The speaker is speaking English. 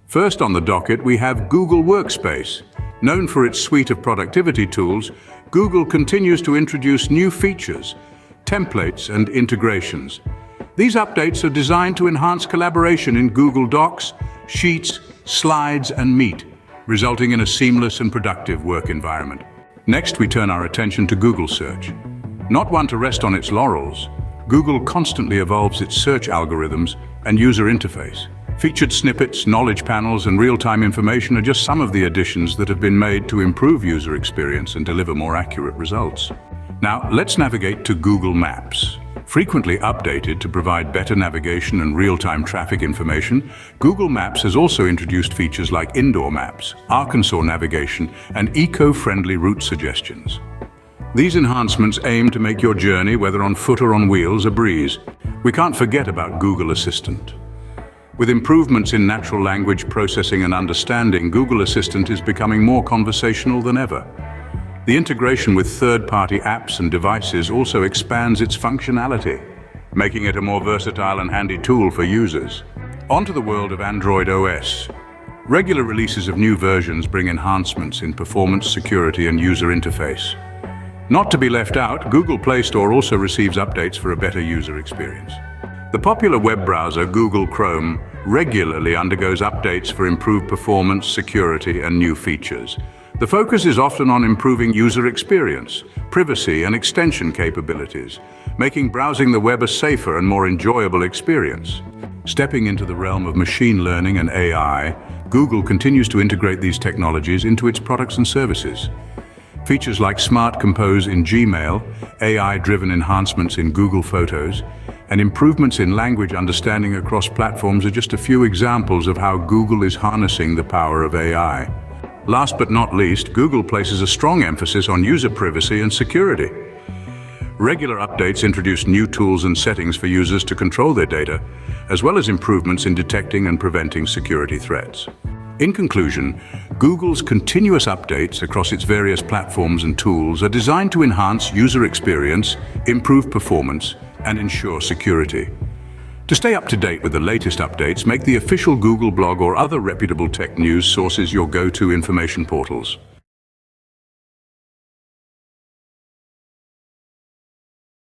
First on the docket, we have Google Workspace. Known for its suite of productivity tools, Google continues to introduce new features, templates, and integrations. These updates are designed to enhance collaboration in Google Docs, Sheets, Slides, and Meet, resulting in a seamless and productive work environment. Next, we turn our attention to Google Search. Not one to rest on its laurels, Google constantly evolves its search algorithms and user interface. Featured snippets, knowledge panels, and real-time information are just some of the additions that have been made to improve user experience and deliver more accurate results. Now, let's navigate to Google Maps. Frequently updated to provide better navigation and real-time traffic information, Google Maps has also introduced features like indoor maps, Arkansas navigation, and eco-friendly route suggestions. These enhancements aim to make your journey, whether on foot or on wheels, a breeze. We can't forget about Google Assistant. With improvements in natural language processing and understanding, Google Assistant is becoming more conversational than ever. The integration with third-party apps and devices also expands its functionality, making it a more versatile and handy tool for users. Onto the world of Android OS. Regular releases of new versions bring enhancements in performance, security, and user interface. Not to be left out, Google Play Store also receives updates for a better user experience. The popular web browser, Google Chrome, regularly undergoes updates for improved performance, security, and new features. The focus is often on improving user experience, privacy, and extension capabilities, making browsing the web a safer and more enjoyable experience. Stepping into the realm of machine learning and AI, Google continues to integrate these technologies into its products and services. Features like Smart Compose in Gmail, AI-driven enhancements in Google Photos, and improvements in language understanding across platforms are just a few examples of how Google is harnessing the power of AI. Last but not least, Google places a strong emphasis on user privacy and security. Regular updates introduce new tools and settings for users to control their data, as well as improvements in detecting and preventing security threats. In conclusion, Google's continuous updates across its various platforms and tools are designed to enhance user experience, improve performance, and ensure security. To stay up to date with the latest updates, make the official Google blog or other reputable tech news sources your go-to information portals.